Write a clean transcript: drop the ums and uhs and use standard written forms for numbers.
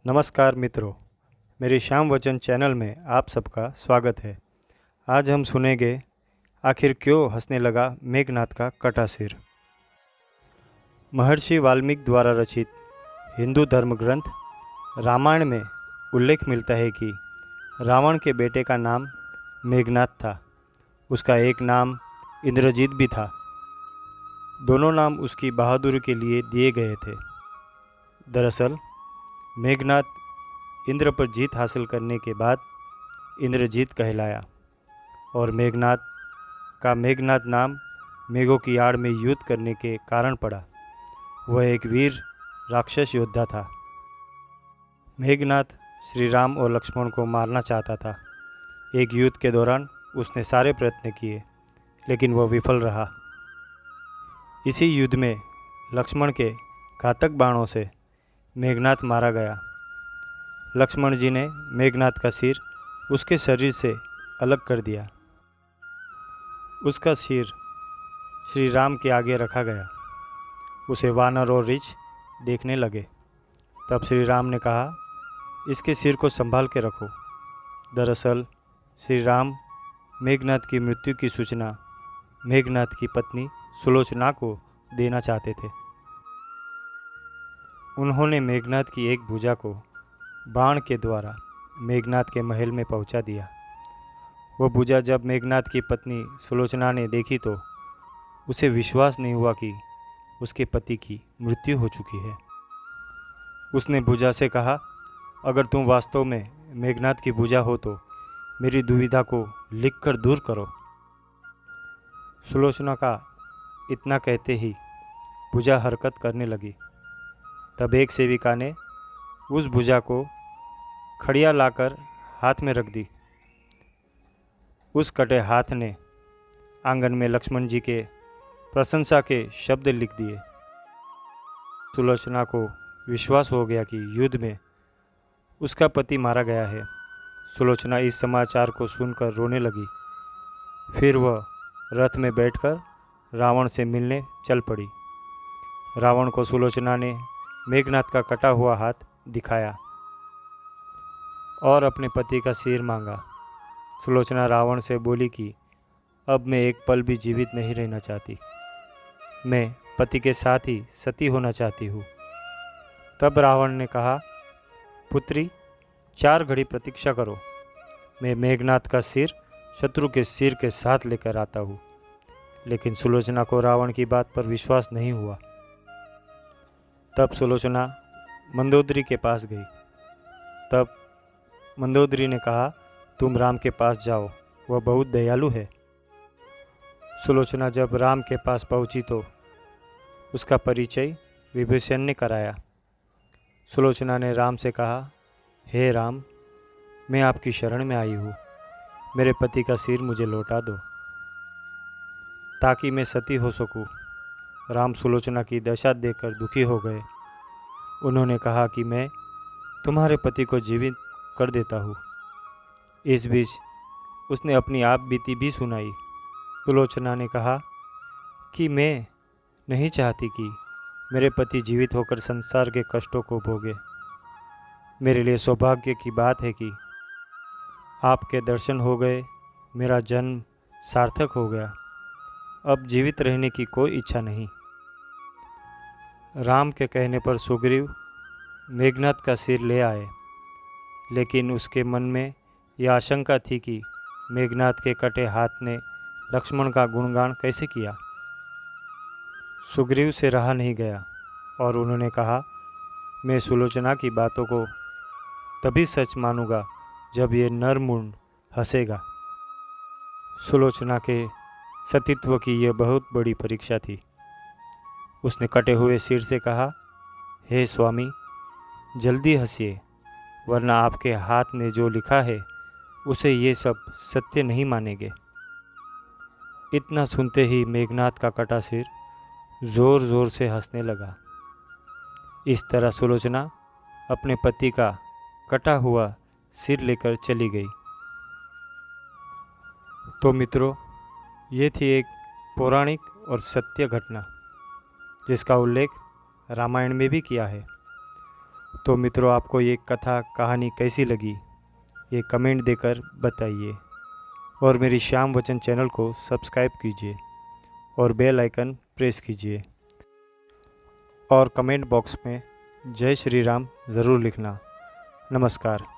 नमस्कार मित्रों, मेरी श्याम वचन चैनल में आप सबका स्वागत है। आज हम सुनेंगे आखिर क्यों हंसने लगा मेघनाद का कटा सिर। महर्षि वाल्मीकि द्वारा रचित हिंदू धर्म ग्रंथ रामायण में उल्लेख मिलता है कि रावण के बेटे का नाम मेघनाद था। उसका एक नाम इंद्रजीत भी था। दोनों नाम उसकी बहादुरी के लिए दिए गए थे। दरअसल मेघनाद इंद्र पर जीत हासिल करने के बाद इंद्रजीत कहलाया और मेघनाद का मेघनाद नाम मेघों की आड़ में युद्ध करने के कारण पड़ा। वह एक वीर राक्षस योद्धा था। मेघनाद श्री राम और लक्ष्मण को मारना चाहता था। एक युद्ध के दौरान उसने सारे प्रयत्न किए, लेकिन वह विफल रहा। इसी युद्ध में लक्ष्मण के घातक बाणों से मेघनाद मारा गया। लक्ष्मण जी ने मेघनाद का सिर उसके शरीर से अलग कर दिया। उसका सिर श्री राम के आगे रखा गया। उसे वानर और रीछ देखने लगे। तब श्री राम ने कहा, इसके सिर को संभाल के रखो। दरअसल श्री राम मेघनाद की मृत्यु की सूचना मेघनाद की पत्नी सुलोचना को देना चाहते थे। उन्होंने मेघनाद की एक भुजा को बाण के द्वारा मेघनाद के महल में पहुंचा दिया। वह भुजा जब मेघनाद की पत्नी सुलोचना ने देखी तो उसे विश्वास नहीं हुआ कि उसके पति की मृत्यु हो चुकी है। उसने भुजा से कहा, अगर तुम वास्तव में मेघनाद की भुजा हो तो मेरी दुविधा को लिखकर दूर करो। सुलोचना का इतना कहते ही भुजा हरकत करने लगी। तब एक सेविका ने उस भुजा को खड़िया लाकर हाथ में रख दी। उस कटे हाथ ने आंगन में लक्ष्मण जी के प्रशंसा के शब्द लिख दिए। सुलोचना को विश्वास हो गया कि युद्ध में उसका पति मारा गया है। सुलोचना इस समाचार को सुनकर रोने लगी। फिर वह रथ में बैठकर रावण से मिलने चल पड़ी। रावण को सुलोचना ने मेघनाद का कटा हुआ हाथ दिखाया और अपने पति का सिर मांगा। सुलोचना रावण से बोली कि अब मैं एक पल भी जीवित नहीं रहना चाहती। मैं पति के साथ ही सती होना चाहती हूँ। तब रावण ने कहा, पुत्री 4 घड़ी प्रतीक्षा करो। मैं मेघनाद का सिर शत्रु के सिर के साथ लेकर आता हूँ। लेकिन सुलोचना को रावण की बात पर विश्वास नहीं हुआ। तब सुलोचना मंदोदरी के पास गई। तब मंदोदरी ने कहा, तुम राम के पास जाओ, वह बहुत दयालु है। सुलोचना जब राम के पास पहुंची तो उसका परिचय विभीषण ने कराया। सुलोचना ने राम से कहा, हे राम, मैं आपकी शरण में आई हूँ। मेरे पति का सिर मुझे लौटा दो ताकि मैं सती हो सकूँ। राम सुलोचना की दशा देखकर दुखी हो गए। उन्होंने कहा कि मैं तुम्हारे पति को जीवित कर देता हूँ। इस बीच उसने अपनी आप बीती भी सुनाई। सुलोचना ने कहा कि मैं नहीं चाहती कि मेरे पति जीवित होकर संसार के कष्टों को भोगे। मेरे लिए सौभाग्य की बात है कि आपके दर्शन हो गए, मेरा जन्म सार्थक हो गया। अब जीवित रहने की कोई इच्छा नहीं। राम के कहने पर सुग्रीव मेघनाद का सिर ले आए, लेकिन उसके मन में यह आशंका थी कि मेघनाद के कटे हाथ ने लक्ष्मण का गुणगान कैसे किया। सुग्रीव से रहा नहीं गया और उन्होंने कहा, मैं सुलोचना की बातों को तभी सच मानूंगा जब ये नरमुंड हंसेगा। सुलोचना के सतीत्व की यह बहुत बड़ी परीक्षा थी। उसने कटे हुए सिर से कहा, हे स्वामी, जल्दी हंसिए, वरना आपके हाथ ने जो लिखा है उसे ये सब सत्य नहीं मानेंगे। इतना सुनते ही मेघनाद का कटा सिर ज़ोर ज़ोर से हंसने लगा। इस तरह सुलोचना अपने पति का कटा हुआ सिर लेकर चली गई। तो मित्रों, ये थी एक पौराणिक और सत्य घटना जिसका उल्लेख रामायण में भी किया है। तो मित्रों, आपको ये कथा कहानी कैसी लगी ये कमेंट देकर बताइए और मेरी श्याम वचन चैनल को सब्सक्राइब कीजिए और बेल आइकन प्रेस कीजिए और कमेंट बॉक्स में जय श्री राम ज़रूर लिखना। नमस्कार।